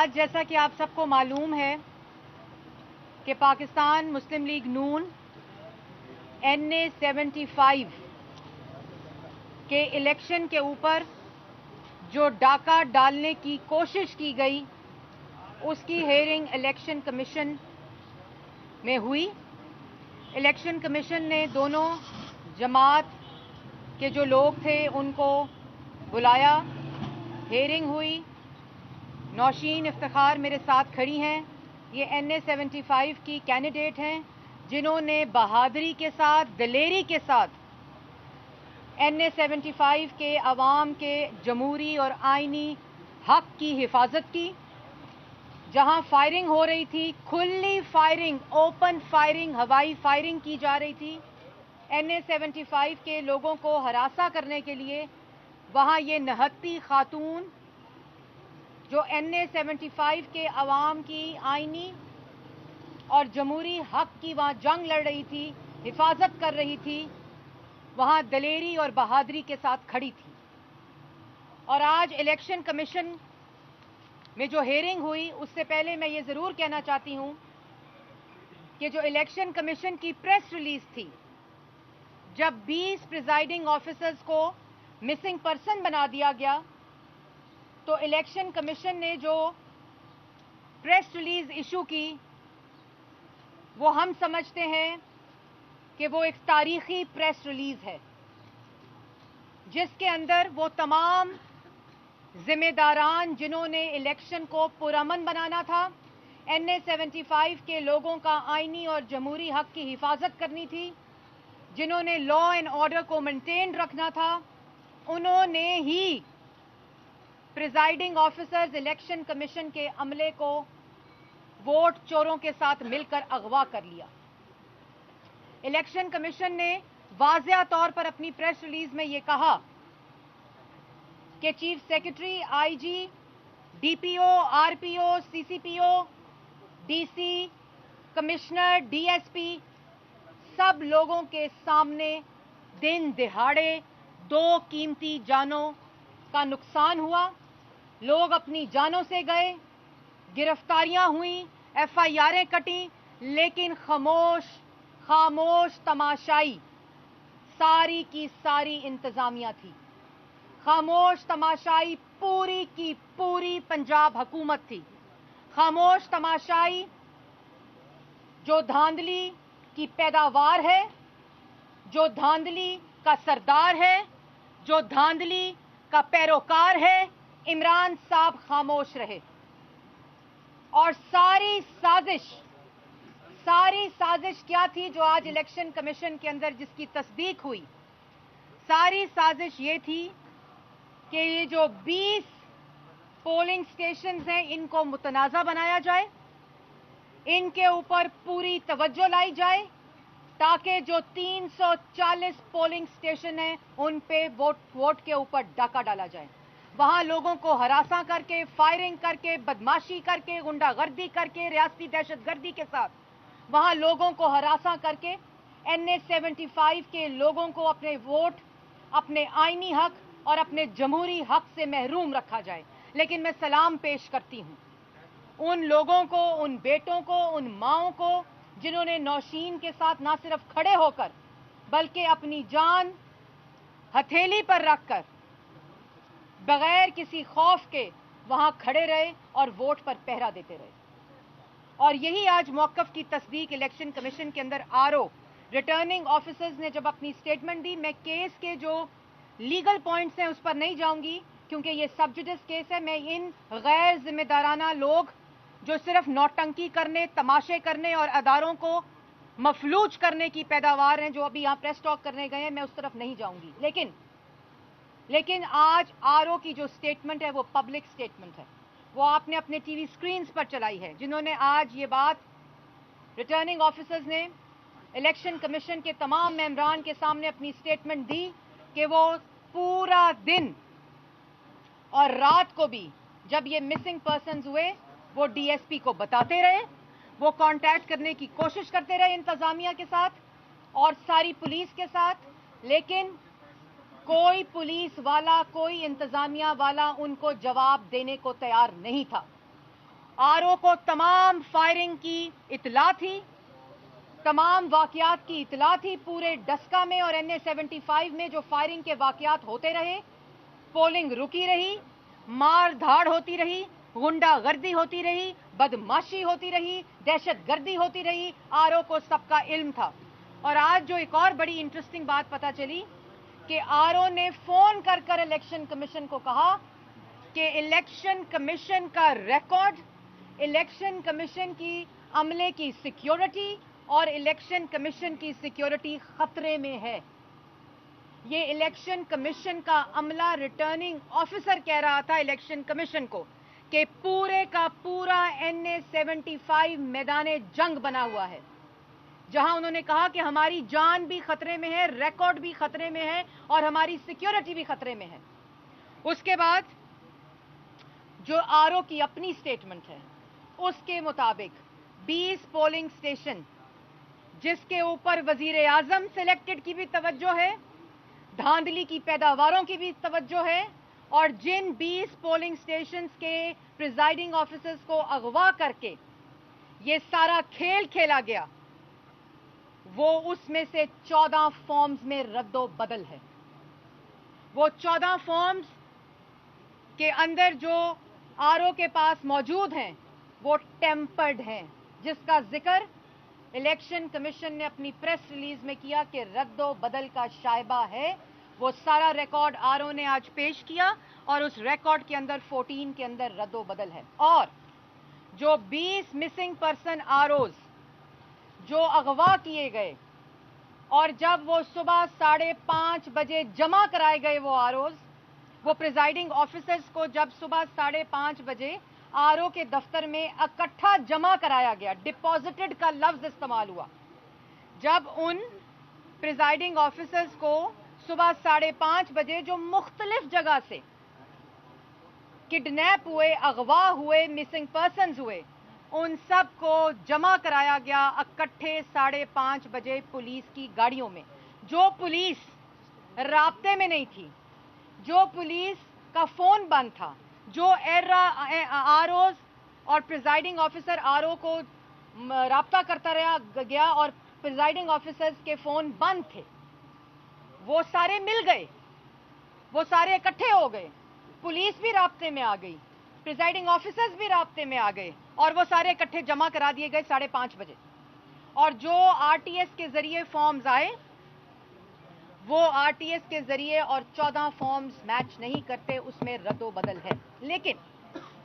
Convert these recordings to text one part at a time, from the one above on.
آج جیسا کہ آپ سب کو معلوم ہے کہ پاکستان مسلم لیگ نون NA-75 کے الیکشن کے اوپر جو ڈاکہ ڈالنے کی کوشش کی گئی اس کی ہیئرنگ الیکشن کمیشن میں ہوئی. الیکشن کمیشن نے دونوں جماعت کے جو لوگ تھے ان کو بلایا, ہیئرنگ ہوئی. نوشین افتخار میرے ساتھ کھڑی ہیں. یہ NA-75 کی کینڈیڈیٹ ہیں جنہوں نے بہادری کے ساتھ, دلیری کے ساتھ NA-75 کے عوام کے جمہوری اور آئینی حق کی حفاظت کی. جہاں فائرنگ ہو رہی تھی, کھلی فائرنگ, اوپن فائرنگ, ہوائی فائرنگ کی جا رہی تھی NA-75 کے لوگوں کو ہراساں کرنے کے لیے, وہاں یہ نہتی خاتون جو NA-75 کے عوام کی آئینی اور جمہوری حق کی وہاں جنگ لڑ رہی تھی, حفاظت کر رہی تھی, وہاں دلیری اور بہادری کے ساتھ کھڑی تھی. اور آج الیکشن کمیشن میں جو ہیئرنگ ہوئی, اس سے پہلے میں یہ ضرور کہنا چاہتی ہوں کہ جو الیکشن کمیشن کی پریس ریلیز تھی, جب 20 پریزائڈنگ آفیسرز کو مسنگ پرسن بنا دیا گیا, تو الیکشن کمیشن نے جو پریس ریلیز ایشو کی وہ ہم سمجھتے ہیں کہ وہ ایک تاریخی پریس ریلیز ہے, جس کے اندر وہ تمام ذمہ داران جنہوں نے الیکشن کو پرامن بنانا تھا, NA-75 کے لوگوں کا آئینی اور جمہوری حق کی حفاظت کرنی تھی, جنہوں نے لا اینڈ آرڈر کو مینٹین رکھنا تھا, انہوں نے ہی پریزائڈنگ آفیسرز الیکشن کمیشن کے عملے کو ووٹ چوروں کے ساتھ مل کر اغوا کر لیا. الیکشن کمیشن نے واضح طور پر اپنی پریس ریلیز میں یہ کہا کہ chief secretary, IG, DPO, RPO, CCPO, DC, commissioner, DSP سب لوگوں کے سامنے دن دہاڑے 2 قیمتی جانوں کا نقصان ہوا. لوگ اپنی جانوں سے گئے, گرفتاریاں ہوئیں, FIRیں کٹیں, لیکن خاموش تماشائی ساری کی ساری انتظامیہ تھی. خاموش تماشائی پوری کی پوری پنجاب حکومت تھی. خاموش تماشائی جو دھاندلی کی پیداوار ہے, جو دھاندلی کا سردار ہے, جو دھاندلی کا پیروکار ہے, عمران صاحب خاموش رہے. اور ساری سازش کیا تھی جو آج الیکشن کمیشن کے اندر جس کی تصدیق ہوئی؟ ساری سازش یہ تھی کہ یہ جو 20 پولنگ سٹیشنز ہیں ان کو متنازع بنایا جائے, ان کے اوپر پوری توجہ لائی جائے, تاکہ جو 340 پولنگ سٹیشن ہیں ان پہ ووٹ کے اوپر ڈاکہ ڈالا جائے. وہاں لوگوں کو ہراساں کر کے, فائرنگ کر کے, بدماشی کر کے, غنڈہ گردی کر کے, ریاستی دہشت گردی کے ساتھ وہاں لوگوں کو ہراساں کر کے NA-75 کے لوگوں کو اپنے ووٹ, اپنے آئینی حق اور اپنے جمہوری حق سے محروم رکھا جائے. لیکن میں سلام پیش کرتی ہوں ان لوگوں کو, ان بیٹوں کو, ان ماؤں کو جنہوں نے نوشین کے ساتھ نہ صرف کھڑے ہو کر بلکہ اپنی جان ہتھیلی پر رکھ کر بغیر کسی خوف کے وہاں کھڑے رہے اور ووٹ پر پہرا دیتے رہے. اور یہی آج موقف کی تصدیق الیکشن کمیشن کے اندر RO ریٹرننگ آفیسرز نے جب اپنی سٹیٹمنٹ دی. میں کیس کے جو لیگل پوائنٹس ہیں اس پر نہیں جاؤں گی کیونکہ یہ سب جوڈس کیس ہے. میں ان غیر ذمہ دارانہ لوگ جو صرف نوٹنکی کرنے, تماشے کرنے اور اداروں کو مفلوج کرنے کی پیداوار ہیں, جو ابھی یہاں پریس ٹاک کرنے گئے ہیں, میں اس طرف نہیں جاؤں گی. لیکن آج RO کی جو سٹیٹمنٹ ہے وہ پبلک سٹیٹمنٹ ہے, وہ آپ نے اپنے ٹی وی سکرینز پر چلائی ہے, جنہوں نے آج یہ بات ریٹرننگ آفیسرز نے الیکشن کمیشن کے تمام ممبران کے سامنے اپنی سٹیٹمنٹ دی کہ وہ پورا دن اور رات کو بھی جب یہ مسنگ پرسنز ہوئے وہ DSP کو بتاتے رہے, وہ کانٹیکٹ کرنے کی کوشش کرتے رہے انتظامیہ کے ساتھ اور ساری پولیس کے ساتھ, لیکن کوئی پولیس والا, کوئی انتظامیہ والا ان کو جواب دینے کو تیار نہیں تھا. आरओ को तमाम फायरिंग की इतला थी, तमाम वाकयात की इतला थी। पूरे डस्का में और NA 75 में जो फायरिंग के वाकयात होते रहे, पोलिंग रुकी रही, मार धाड़ होती रही, गुंडागर्दी होती रही, बदमाशी होती रही, दहशतगर्दी होती रही, आरओ को सबका इल्म था। और आज जो एक और बड़ी इंटरेस्टिंग बात पता चली कि आरओ ने फोन कर इलेक्शन कमीशन को कहा कि इलेक्शन कमीशन का रिकॉर्ड, इलेक्शन कमीशन की अमले की सिक्योरिटी और इलेक्शन कमीशन की सिक्योरिटी खतरे में है। ये इलेक्शन कमीशन का अमला, रिटर्निंग ऑफिसर कह रहा था इलेक्शन कमीशन को कि पूरे का पूरा NA 75 मैदाने जंग बना हुआ है, जहां उन्होंने कहा कि हमारी जान भी खतरे में है, रिकॉर्ड भी खतरे में है और हमारी सिक्योरिटी भी खतरे में है। उसके बाद जो आरओ की अपनी स्टेटमेंट है, उसके मुताबिक 20 पोलिंग स्टेशन जिसके ऊपर वजीर आजम सिलेक्टेड की भी तवज्जो है, धांधली की पैदावारों की भी तवज्जो है, और जिन 20 पोलिंग स्टेशंस के प्रिजाइडिंग ऑफिसर्स को अगवा करके ये सारा खेल खेला गया, वो उसमें से 14 फॉर्म्स में रद्दो बदल है। वो 14 फॉर्म्स के अंदर जो आरओ के पास मौजूद हैं वो टेम्पर्ड हैं, जिसका जिक्र इलेक्शन कमीशन ने अपनी प्रेस रिलीज में किया कि रद्दो बदल का शायबा है। वो सारा रिकॉर्ड आरओ ने आज पेश किया और उस रिकॉर्ड के अंदर 14 के अंदर रद्दो बदल है। और जो 20 मिसिंग पर्सन आरओज जो अगवा किए गए और जब वो सुबह 5:30 बजे जमा कराए गए, वो आरओज, वो प्रिजाइडिंग ऑफिसर्स को जब सुबह 5:30 बजे आरओ के दफ्तर में इकट्ठा जमा कराया गया, डिपॉजिटेड का लफ्ज इस्तेमाल हुआ। जब उन प्रिजाइडिंग ऑफिसर्स को सुबह 5:30 बजे जो मुख्तलिफ जगह से किडनैप हुए, अगवा हुए, मिसिंग पर्सन्स हुए, उन सब को जमा कराया गया इकट्ठे 5:30 बजे पुलिस की गाड़ियों में। जो पुलिस राब्ते में नहीं थी, जो पुलिस का फोन बंद था, जो आरओ और प्रिजाइडिंग ऑफिसर आरओ को राब्ता करता रहा गया और प्रिजाइडिंग ऑफिसर्स के फोन बंद थे, वो सारे मिल गए, वो सारे इकट्ठे हो गए, पुलिस भी राब्ते में आ गई, प्रिजाइडिंग ऑफिसर्स भी राब्ते में आ गए और वो सारे इकट्ठे जमा करा दिए गए 5:30 बजे। और जो आरटीएस के जरिए फॉर्म्स आए, वो आरटीएस के जरिए और 14 फॉर्म्स मैच नहीं करते, उसमें रद्दो बदल है। लेकिन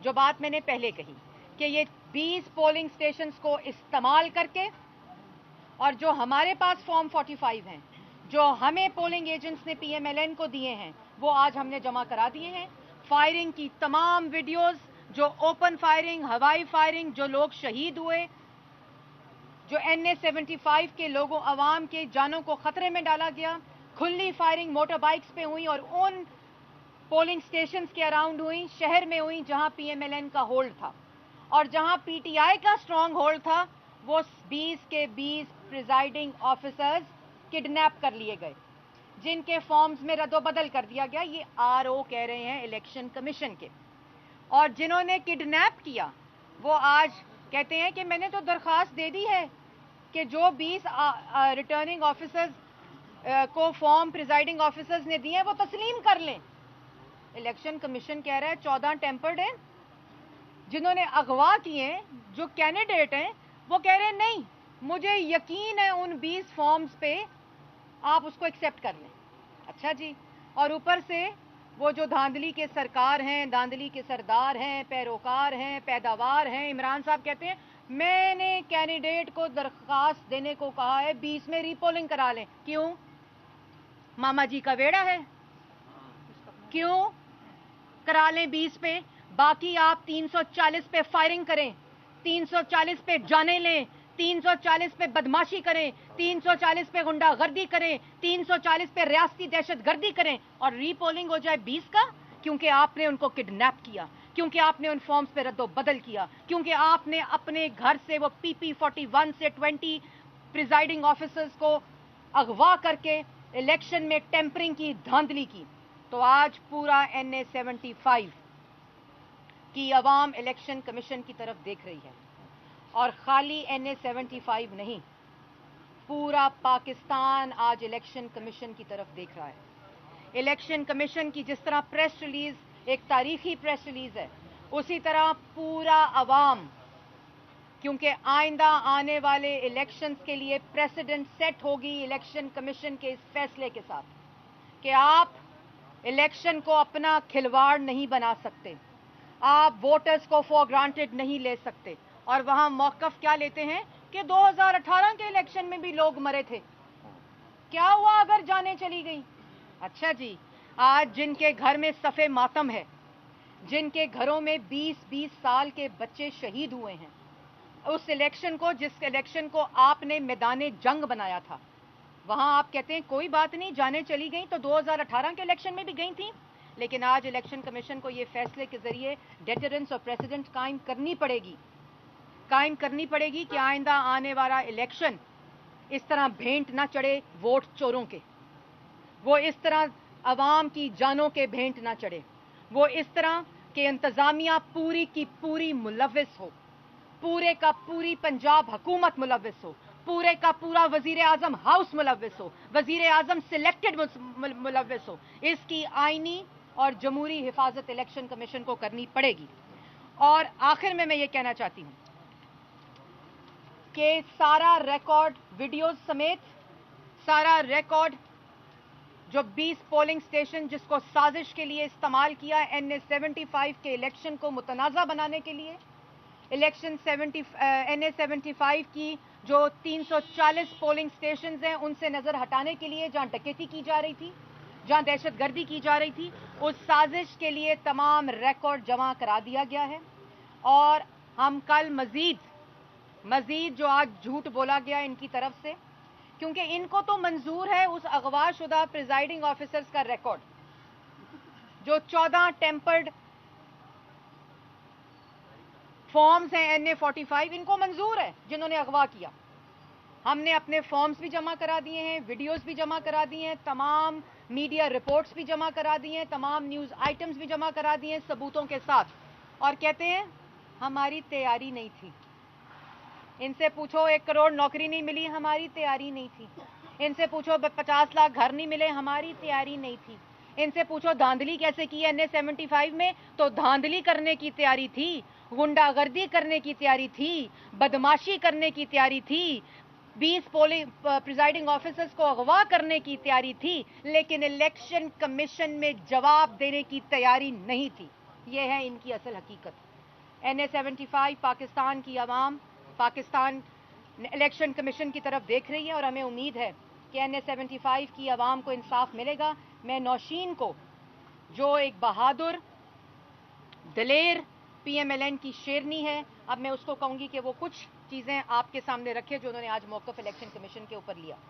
जो बात मैंने पहले कही कि ये 20 पोलिंग स्टेशंस को इस्तेमाल करके और जो हमारे पास फॉर्म 45 हैं, जो हमें पोलिंग एजेंट्स ने पीएमएलएन को दिए हैं, वो आज हमने जमा करा दिए हैं। फायरिंग की तमाम वीडियोस, जो ओपन फायरिंग, हवाई फायरिंग, जो लोग शहीद हुए, जो NA 75 के लोगों, अवाम के जानों को खतरे में डाला गया, खुली फायरिंग मोटर बाइक्स पे हुई और उन पोलिंग स्टेशंस के अराउंड हुई, शहर में हुई जहां पीएमएलएन का होल्ड था और जहां पीटीआई का स्ट्रांग होल्ड था। वो 20 के 20 प्रिजाइडिंग ऑफिसर्स किडनैप कर लिए गए, जिनके फॉर्म्स में रद्दोबदल कर दिया गया। ये आरओ कह रहे हैं इलेक्शन कमीशन के। और जिन्होंने किडनैप किया वो आज कहते हैं कि मैंने तो दरखास्त दे दी है कि जो 20 रिटर्निंग ऑफिसर्स को फॉर्म प्रिजाइडिंग ऑफिसर्स ने दिए हैं वो तस्लीम कर लें। इलेक्शन कमीशन कह रहा है 14 टेम्पर्ड हैं। जिन्होंने अगवा किए, जो कैंडिडेट हैं, वो कह रहे हैं नहीं, मुझे यकीन है उन 20 फॉर्म्स पे, आप उसको एक्सेप्ट कर लें। अच्छा जी। और ऊपर से वो जो धांधली के सरकार हैं, धांधली के सरदार हैं, पैरोकार हैं, पैदावार हैं, इमरान साहब कहते हैं मैंने कैंडिडेट को दरखास्त देने को कहा है 20 में रीपोलिंग करा लें। क्यों? मामा जी का बेड़ा है, क्यों करा लें 20 पे? बाकी आप 340 पे फायरिंग करें, 340 पे जाने लें, 340 पे बदमाशी करें, 340 पे गुंडागर्दी करें, 340 पे रियासती दहशतगर्दी करें और रीपोलिंग हो जाए 20 का, क्योंकि आपने उनको किडनैप किया, क्योंकि आपने उन फॉर्म्स पे रद्दो बदल किया, क्योंकि आपने अपने घर से वो PP 41 से 20 प्रिजाइडिंग ऑफिसर्स को अगवा करके इलेक्शन में टेम्परिंग की, धांधली की। तो आज पूरा NA 75 की अवाम इलेक्शन कमीशन की तरफ देख रही है और खाली NA-75 नहीं, पूरा पाकिस्तान आज इलेक्शन कमीशन की तरफ देख रहा है। इलेक्शन कमीशन की जिस तरह प्रेस रिलीज एक तारीखी प्रेस रिलीज है, उसी तरह पूरा अवाम, क्योंकि आइंदा आने वाले इलेक्शंस के लिए प्रेसिडेंट सेट होगी इलेक्शन कमीशन के इस फैसले के साथ कि आप इलेक्शन को अपना खिलवाड़ नहीं बना सकते, आप वोटर्स को फॉर ग्रांटेड नहीं ले सकते। और वहां मौकफ क्या लेते हैं कि 2018 के इलेक्शन में भी लोग मरे थे, क्या हुआ अगर जाने चली गई? अच्छा जी, आज जिनके घर में सफ़े मातम है, जिनके घरों में 20-20 साल के बच्चे शहीद हुए हैं, उस इलेक्शन को, जिस इलेक्शन को आपने मैदाने जंग बनाया था, वहां आप कहते हैं कोई बात नहीं, जाने चली गई तो 2018 के इलेक्शन में भी गई थी। लेकिन आज इलेक्शन कमीशन को ये फैसले के जरिए डेटरेंस और प्रेसिडेंट कायम करनी पड़ेगी कि आइंदा आने वाला इलेक्शन इस तरह भेंट ना चढ़े वोट चोरों के, वो इस तरह अवाम की जानों के भेंट ना चढ़े, वो इस तरह के इंतजामिया पूरी की पूरी मुलव्विस हो, पूरे का पूरी पंजाब हुकूमत मुलव्विस हो, पूरे का पूरा वजीर आजम हाउस मुलव्विस हो, वजीर आजम सिलेक्टेड मुलव्विस हो। इसकी आईनी और जमहूरी हिफाजत इलेक्शन कमीशन को करनी पड़ेगी। और आखिर में मैं ये कहना चाहती हूं कि सारा रिकॉर्ड, वीडियोस समेत सारा रिकॉर्ड जो 20 पोलिंग स्टेशन जिसको साजिश के लिए इस्तेमाल किया NA-75 के इलेक्शन को मुतनाज़ा बनाने के लिए, NA-75 की जो 340 पोलिंग स्टेशंस हैं उनसे नजर हटाने के लिए, जहां डकैती की जा रही थी, जहां दहशतगर्दी की जा रही थी, उस साजिश के लिए तमाम रिकॉर्ड जमा करा दिया गया है। और हम कल मजीद जो आज झूठ बोला गया इनकी तरफ से, क्योंकि इनको तो मंजूर है उस अगवाशुदा प्रिजाइडिंग ऑफिसर्स का रिकॉर्ड, जो 14 टेम्पर्ड फॉर्म्स हैं NA-45, इनको मंजूर है जिन्होंने अगवा किया। हमने अपने फॉर्म्स भी जमा करा दिए हैं, वीडियोस भी जमा करा दिए हैं, तमाम मीडिया रिपोर्ट्स भी जमा करा दिए हैं, तमाम न्यूज़ आइटम्स भी जमा करा दिए हैं सबूतों के साथ। और कहते हैं हमारी तैयारी नहीं थी। इनसे पूछो 1 करोड़ नौकरी नहीं मिली, हमारी तैयारी नहीं थी। इनसे पूछो 50 लाख घर नहीं मिले, हमारी तैयारी नहीं थी। इनसे पूछो धांधली कैसे की NA-75 में, तो धांधली करने की तैयारी थी, गुंडागर्दी करने की तैयारी थी, बदमाशी करने की तैयारी थी, 20 पोलिंग प्रिजाइडिंग ऑफिसर्स को अगवा करने की तैयारी थी, लेकिन इलेक्शन कमीशन में जवाब देने की तैयारी नहीं थी। यह है इनकी असल हकीकत। NA-75 पाकिस्तान की आवाम, पाकिस्तान इलेक्शन कमीशन की तरफ देख रही है और हमें उम्मीद है कि NA-75 की आवाम को इंसाफ मिलेगा। मैं नौशीन को, जो एक बहादुर दलेर PMLN की शेरनी है, अब मैं उसको कहूंगी कि वो कुछ चीजें आपके सामने रखे जो उन्होंने आज मौक़िफ़ इलेक्शन कमीशन के ऊपर लिया।